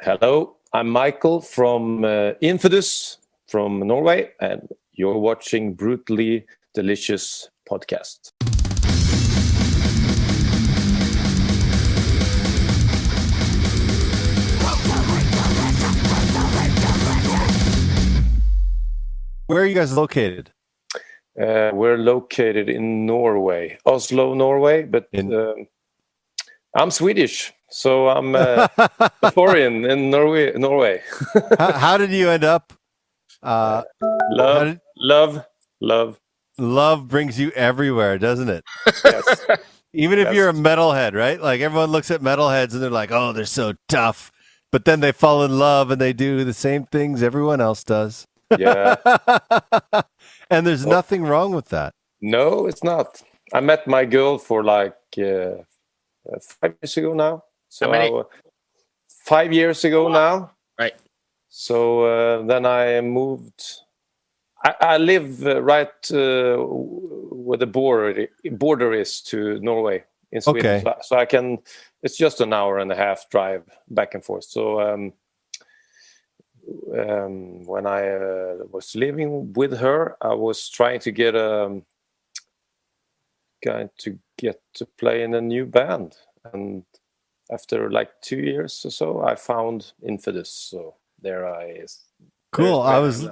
Hello, I'm Mikael from Infidus from Norway, and you're watching Brutally Delicious podcast. Where are you guys located? We're located in Norway, Oslo, Norway, but I'm Swedish, so I'm a foreign in Norway. How did you end up? Love brings you everywhere, doesn't it? Yes. Even if you're a metalhead, right? Like everyone looks at metalheads and they're like, "Oh, they're so tough," but then they fall in love and they do the same things everyone else does. Yeah. And there's nothing wrong with that. No, it's not. I met my girl for like 5 years ago now. So 5 years ago now. Right. So then I moved. I live right where the border is to Norway in Sweden. Okay. So I can. It's just an hour and a half drive back and forth. So when I was living with her, I was trying to get to play in a new band, and after like 2 years or so, I found Infidus. So there I is. Cool. I was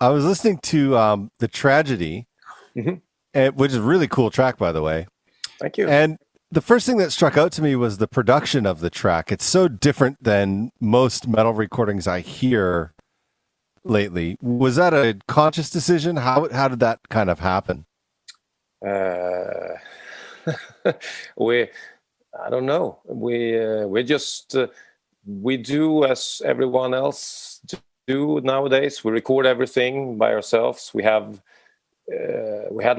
listening to The Tragedy, which is a really cool track, by the way. Thank you. And the first thing that struck out to me was the production of the track. It's so different than most metal recordings I hear lately. Was that a conscious decision? How did that kind of happen? I don't know. We just we do as everyone else do nowadays. We record everything by ourselves. We had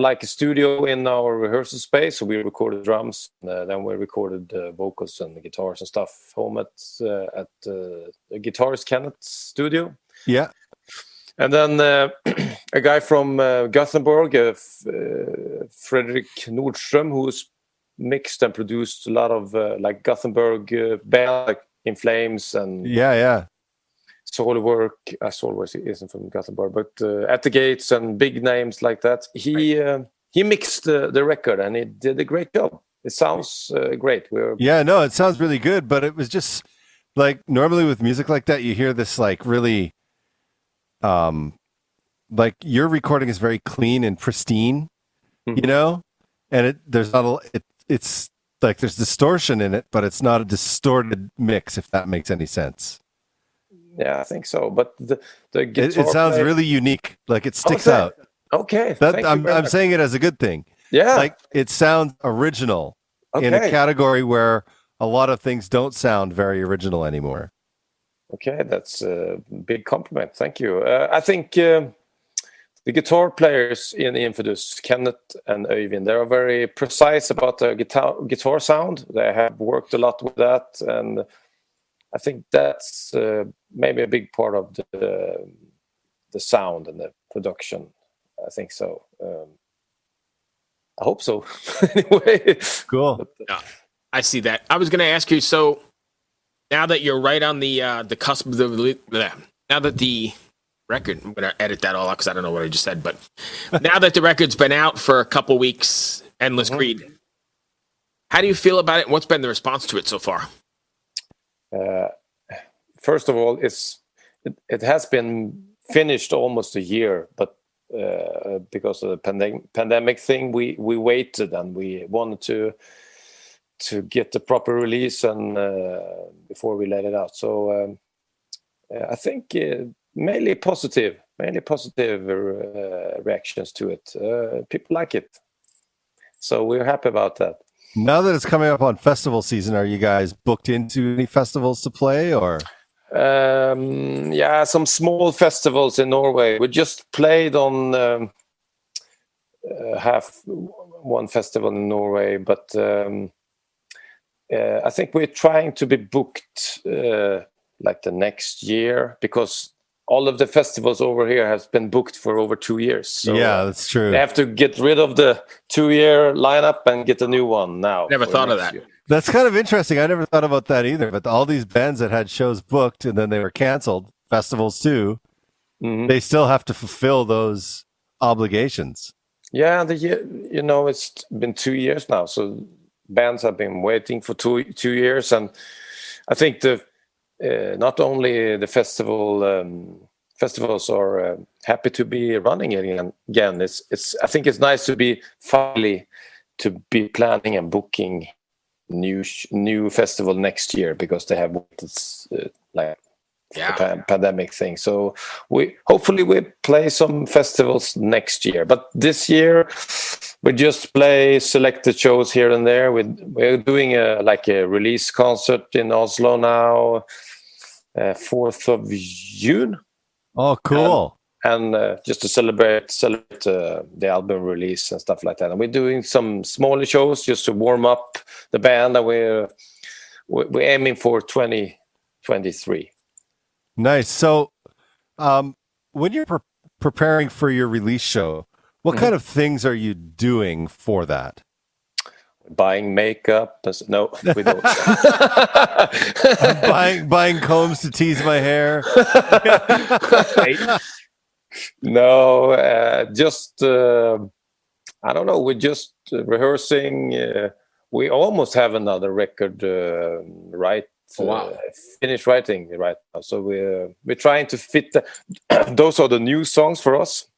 like a studio in our rehearsal space, so we recorded drums. Then we recorded vocals and the guitars and stuff home at the guitarist Kenneth's studio. Yeah. And then a guy from Gothenburg, Fredrik Nordström, who's mixed and produced a lot of like Gothenburg band, like In Flames and Soilwork. Soilwork isn't from Gothenburg, but At the Gates and big names like that. He mixed the record and he did a great job. It sounds great. It sounds really good, but it was just like normally with music like that, you hear this like really, like your recording is very clean and pristine, you know, and it's like there's distortion in it, but it's not a distorted mix, if that makes any sense. Yeah, I think so. But the guitar it sounds really unique. Like it sticks out. Okay. I'm saying it as a good thing. Yeah. Like it sounds original in a category where a lot of things don't sound very original anymore. Okay, that's a big compliment. Thank you. I think the guitar players in Infidus, Kenneth and Øyvind, they are very precise about the guitar sound. They have worked a lot with that, and I think that's maybe a big part of the sound and the production. I think so. I hope so. Anyway, cool. Yeah, I see that. I was going to ask you. So now that you're right on the cusp of now that the record, I'm going to edit that all out because I don't know what I just said. But now that the record's been out for a couple weeks, Endless Greed, how do you feel about it? And what's been the response to it so far? First of all, it has been finished almost a year, but because of the pandemic thing, we waited and we wanted to get the proper release and before we let it out. So I think mainly positive reactions to it. People like it, so we're happy about that. Now that it's coming up on festival season, are you guys booked into any festivals to play, or? Some small festivals in Norway. We just played on one festival in Norway, but I think we're trying to be booked like the next year because all of the festivals over here has been booked for over 2 years. So yeah, that's true. They have to get rid of the 2-year lineup and get a new one now. Never thought of that. Year. That's kind of interesting. I never thought about that either. But all these bands that had shows booked and then they were canceled, festivals too, they still have to fulfill those obligations. Yeah, it's been 2 years now, so bands have been waiting for 2 years, and I think not only the festivals are happy to be running again. I think it's nice to be finally to be planning and booking new festival next year, because they have this the pandemic thing. So we play some festivals next year, but this year we just play selected shows here and there. We're doing a release concert in Oslo now, 4th of June. Oh, cool! And just to celebrate the album release and stuff like that. And we're doing some smaller shows just to warm up the band, and we're aiming for 2023. Nice. So, when you're preparing for your release show, what kind of things are you doing for that? Buying makeup? No, we don't. buying combs to tease my hair? No, just I don't know. We're just rehearsing. We almost have another record finished writing right now. So we're trying to fit those are the new songs for us.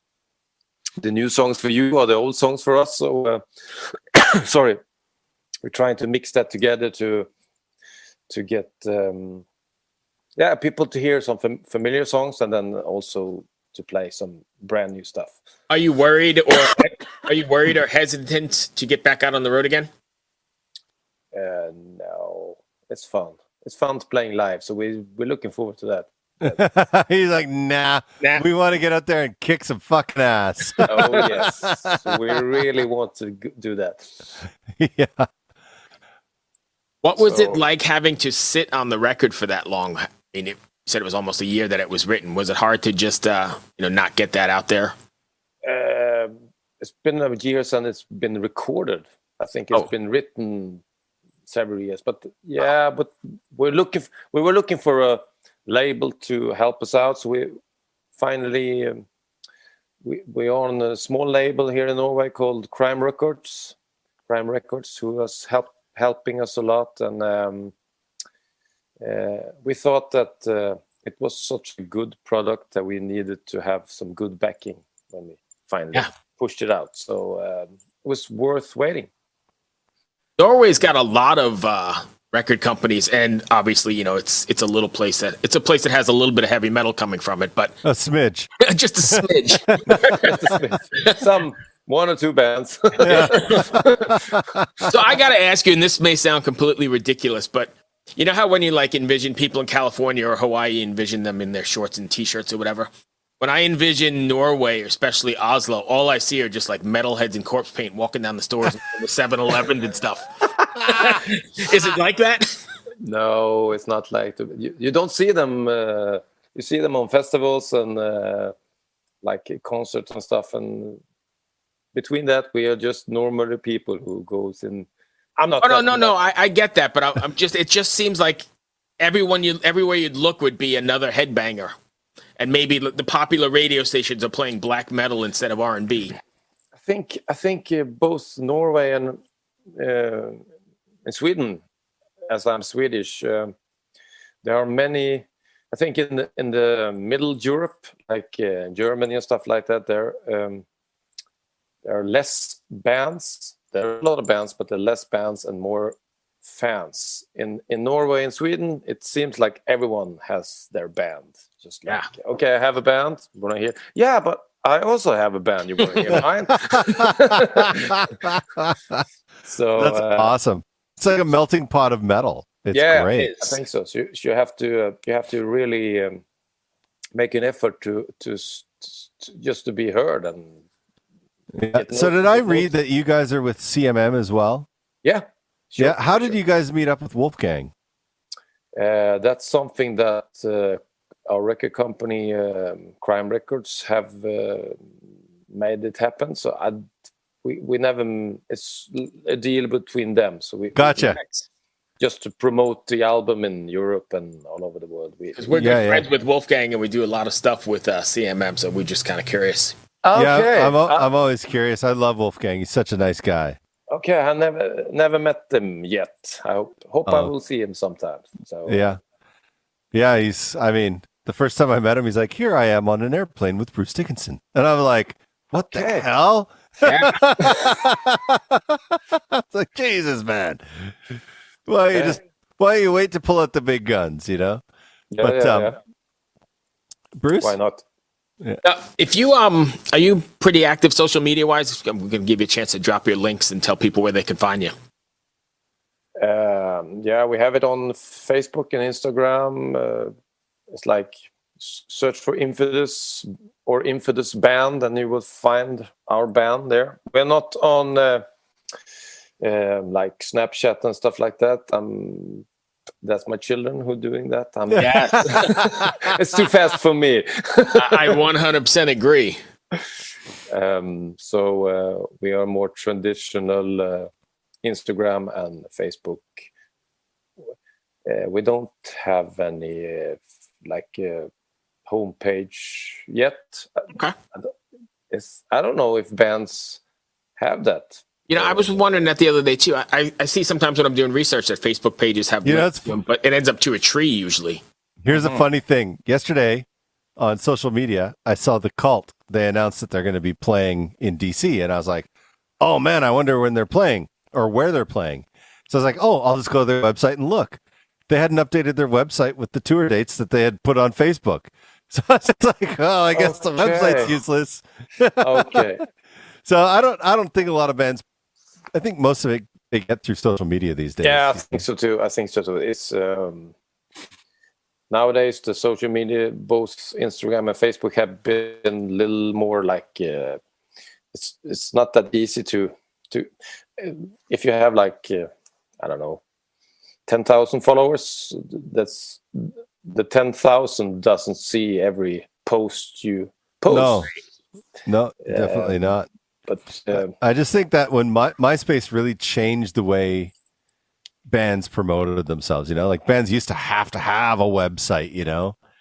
The new songs for you are the old songs for us. So sorry, we're trying to mix that together to get people to hear some familiar songs, and then also to play some brand new stuff. Are you worried or hesitant to get back out on the road again? No, it's fun. It's fun playing live, so we're looking forward to that. He's like, nah. We want to get out there and kick some fucking ass. Oh, yes. So we really want to do that. Yeah. What was it like having to sit on the record for that long? I mean, you said it was almost a year that it was written. Was it hard to just, not get that out there? It's been a year since it's been recorded. I think it's been written several years. But but we were looking for a label to help us out. So we finally we're on a small label here in Norway called Crime Records, who was helping us a lot, and we thought that it was such a good product that we needed to have some good backing when we finally pushed it out. So it was worth waiting. Norway's got a lot of record companies, and obviously, it's a little place that has a little bit of heavy metal coming from it, but a smidge, just a smidge. Just a smidge. Some one or two bands. So I got to ask you, and this may sound completely ridiculous, but you know how when you envision people in California or Hawaii, envision them in their shorts and t-shirts or whatever? When I envision Norway, or especially Oslo, all I see are just metalheads and corpse paint walking down the stores and the 7-Eleven and stuff. Is it like that? No, it's not like that. You don't see them. You see them on festivals and concerts and stuff. And between that, we are just normal people who goes in. I'm not. Oh no! I get that, but I'm just. It just seems like everywhere you'd look would be another headbanger. And maybe the popular radio stations are playing black metal instead of R&B. I think both Norway and Sweden, as I'm Swedish, there are many. I think in the Middle Europe, like Germany and stuff like that, there are less bands. There are a lot of bands, but there are less bands and more fans. In Norway and Sweden, it seems like everyone has their band. Just okay, I have a band. You want to hear? Yeah, but I also have a band. You want to hear mine? So that's awesome. It's like a melting pot of metal. It's great. I think so. So you have to really make an effort to just to be heard. And so did I read that you guys are with CMM as well? Yeah. Sure, yeah. How did you guys meet up with Wolfgang? That's something that our record company, Crime Records, have made it happen. So we never. It's a deal between them. So we gotcha. just to promote the album in Europe and all over the world. Because we're good friends with Wolfgang, and we do a lot of stuff with CMM, so we're just kind of curious. Okay. Yeah, I'm always curious. I love Wolfgang. He's such a nice guy. Okay, I never met him yet. I hope I will see him sometime. So yeah. I mean, the first time I met him, he's like, "Here I am on an airplane with Bruce Dickinson," and I'm like, "What the hell?" Yeah. It's like, Jesus, man. Why you wait to pull out the big guns, Yeah, Bruce, why not? Yeah. If you are you pretty active social media wise? I'm going to give you a chance to drop your links and tell people where they can find you. Yeah, we have it on Facebook and Instagram. It's like search for Infidus or Infidus band, and you will find our band there. We're not on like Snapchat and stuff like that. That's my children who are doing that. Yes. It's too fast for me. I 100% agree. So we are more traditional Instagram and Facebook. We don't have any homepage yet. Okay. I don't know if bands have that. I was wondering that the other day too. I see sometimes when I'm doing research that Facebook pages have links to them, but it ends up to a tree usually. Here's a funny thing. Yesterday on social media, I saw The Cult. They announced that they're going to be playing in DC, and I was like, "Oh man, I wonder when they're playing or where they're playing." So I was like, "Oh, I'll just go to their website and look." They hadn't updated their website with the tour dates that they had put on Facebook. So I was just like, "Oh, I guess the website's useless." Okay. So I don't think a lot of bands. I think most of it they get through social media these days. Yeah, I think so too. It's nowadays the social media, both Instagram and Facebook, have been a little more like it's not that easy to if you have like I don't know 10,000 followers. That's the 10,000 doesn't see every post you post. No, definitely not. But I just think that when MySpace really changed the way bands promoted themselves, like bands used to have a website,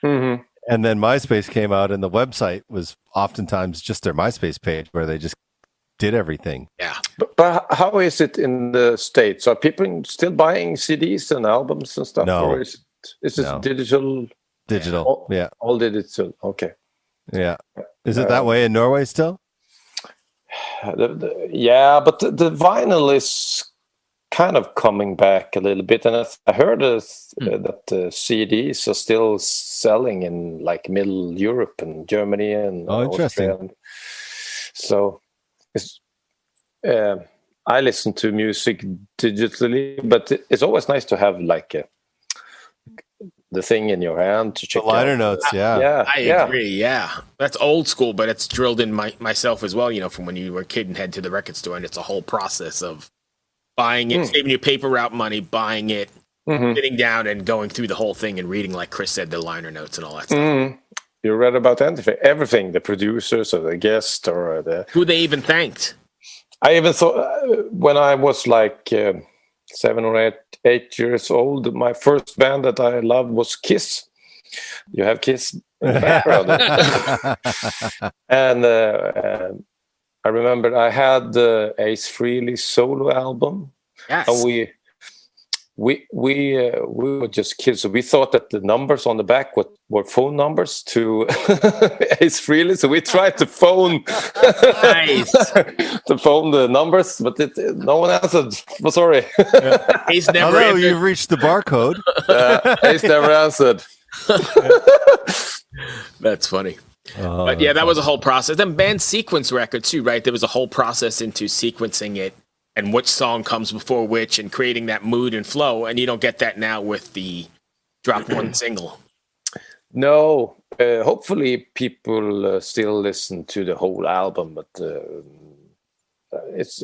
Mm-hmm. And then MySpace came out and the website was oftentimes just their MySpace page where they just did everything. Yeah. But how is it in the States? Are people still buying CDs and albums and stuff? No. Or is it digital? Digital. Yeah. All digital. Okay. Yeah. Is it that way in Norway still? Yeah, but the vinyl is kind of coming back a little bit, and I heard that CDs are still selling in like Middle Europe and Germany and interesting. Austria. So I listen to music digitally, but it's always nice to have like the thing in your hand to check the liner notes. Yeah, I agree. Yeah, that's old school, but it's drilled in myself as well. From when you were a kid and head to the record store, and it's a whole process of buying it, saving your paper route money, buying it, sitting down and going through the whole thing and reading, like Chris said, the liner notes and all that stuff. You read about everything, the producers or the guest or who they even thanked. I even thought when I was like 7 or 8 years old, my first band that I loved was Kiss. You have Kiss in the background. And I remember I had the Ace Frehley solo album. Yes. And we were just kids, so we thought that the numbers on the back were phone numbers to Ace Frehley. So we tried to phone the numbers, but no one answered. I'm sorry. Ace never. Hello, you've reached the barcode. Ace never answered. That's funny. But yeah, that was a whole process. Then band sequence records too, right? There was a whole process into sequencing it and which song comes before which and creating that mood and flow. And you don't get that now with the drop one single. No, hopefully people still listen to the whole album, but it's.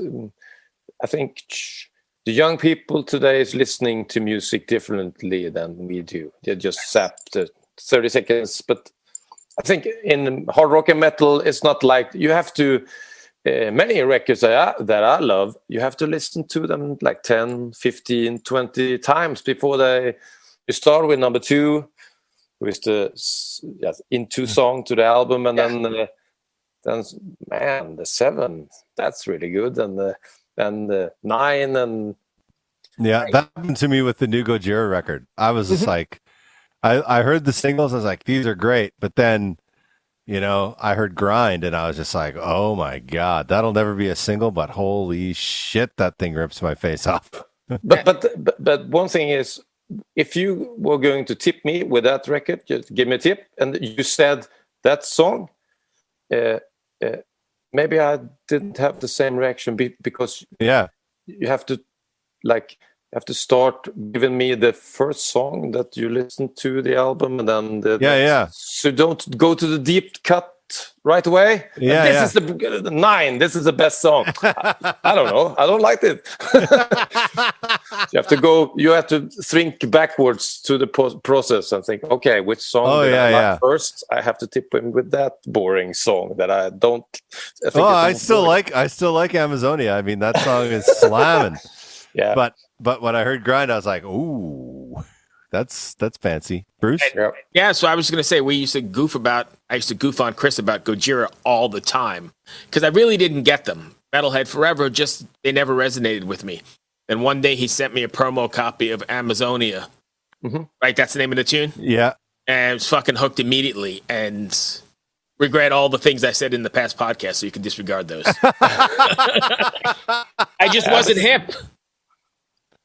I think the young people today is listening to music differently than we do. They just zap the 30 seconds, but I think in hard rock and metal, it's not like you have to many records that I love, you have to listen to them like 10, 15, 20 times before you start with number 2, with the into song to the album, and then man, the 7, that's really good, and the 9, and that happened to me with the new Gojira record. I was just like, I heard the singles, I was like, these are great, but then I heard Grind, and I was just like, oh my God, that'll never be a single, but holy shit, that thing rips my face off. but one thing is, if you were going to tip me with that record, just give me a tip, and you said that song, maybe I didn't have the same reaction because you have to start giving me the first song that you listen to the album, and then so don't go to the deep cut right away. This is the 9. This is the best song. I don't know. I don't like it. You have to think backwards to the process and think, okay, which song I like first? I have to tip him with that boring song that I don't. I still like Amazonia. I mean, that song is slamming. Yeah. But when I heard Grind, I was like, ooh, that's fancy. Bruce? Yeah, so I was going to say, I used to goof on Chris about Gojira all the time, because I really didn't get them. Metalhead Forever, they never resonated with me. And one day he sent me a promo copy of Amazonia. Mm-hmm. Right, that's the name of the tune? Yeah. And I was fucking hooked immediately, and regret all the things I said in the past podcast, so you can disregard those. I just wasn't hip.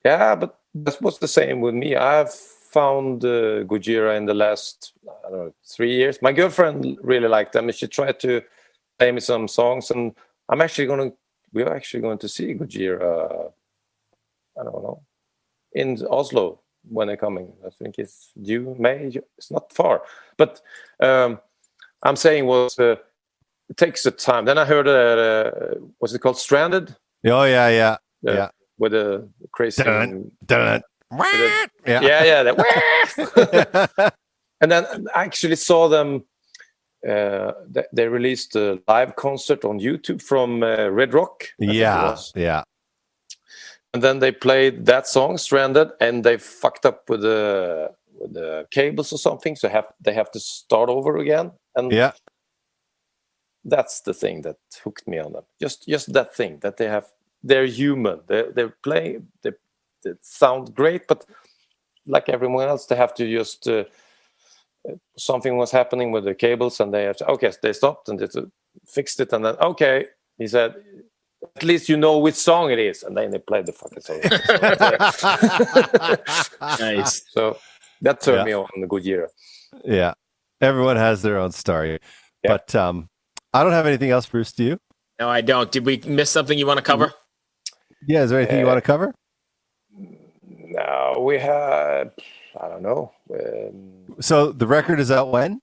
Yeah, but that was the same with me. I've found Gojira in the last 3 years. My girlfriend really liked them, and she tried to play me some songs. And we're actually going to see Gojira. I don't know, in Oslo when they're coming. I think it's due May. It's not far, but I'm saying it takes the time. Then I heard what's it called, Stranded? Oh yeah. With a crazy dun. And then I actually saw them. They released a live concert on YouTube from Red Rock. Yeah. And then they played that song, Stranded, and they fucked up with the cables or something, so they have to start over again. And that's the thing that hooked me on them. Just that thing that they're human. They're playing. They sound great, but like everyone else, they have to just something was happening with the cables, and they have to, they stopped and they fixed it, and then he said, at least you know which song it is, and then they played the fucking song. Nice. So that turned me on the Gojira. Yeah, everyone has their own story, but I don't have anything else. Bruce, do you? No, I don't. Did we miss something you want to cover? Yeah, is there anything you want to cover? No, we had. I don't know. So the record is out when?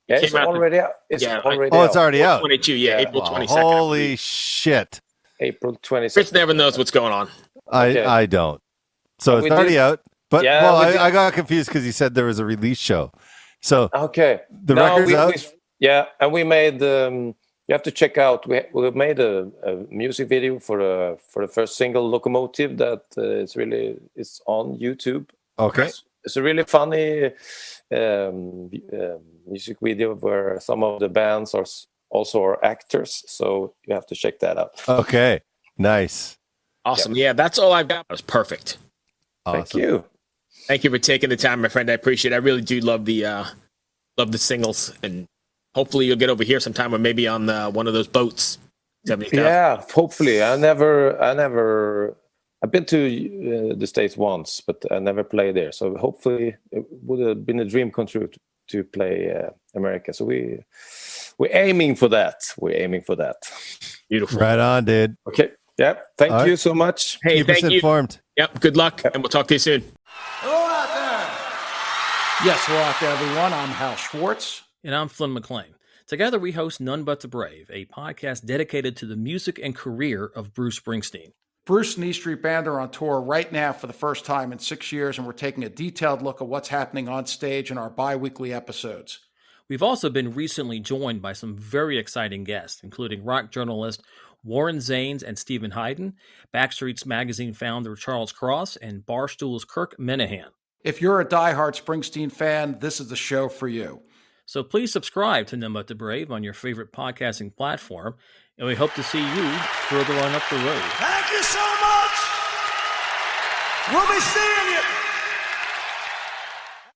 Yeah, it's already out. It's already out. It's already out. 22, April 22nd. Holy shit. April 22nd. Chris never knows what's going on. I don't. So it's already out. But I got confused because you said there was a release show. So the record's out. And we made. You have to check out. We made a music video for the first single, Locomotive, that it's on YouTube. Okay. It's a really funny music video where some of the bands are also actors, so you have to check that out. Okay, nice, awesome. Yeah, that's all I've got. That was perfect. Awesome. Thank you for taking the time, my friend. I appreciate it. I really do love the singles, and hopefully you'll get over here sometime, or maybe on one of those boats. 70,000. Yeah, hopefully. I've been to the States once, but I never played there. So hopefully it would have been a dream come true to play America. So we're aiming for that. Beautiful. Right on, dude. Okay. Yeah. Thank you so much. Hey, keep us informed. Yep. Good luck, and we'll talk to you soon. Hello out there. Yes, hello out there, everyone. I'm Hal Schwartz. And I'm Flynn McLean. Together we host None But the Brave, a podcast dedicated to the music and career of Bruce Springsteen. Bruce and E Street Band are on tour right now for the first time in 6 years, and we're taking a detailed look at what's happening on stage in our bi-weekly episodes. We've also been recently joined by some very exciting guests, including rock journalist Warren Zanes and Stephen Hayden, Backstreet's Magazine founder Charles Cross, and Barstool's Kirk Minahan. If you're a diehard Springsteen fan, this is the show for you. So please subscribe to None But the Brave on your favorite podcasting platform, and we hope to see you further on up the road. Thank you so much. We'll be seeing you.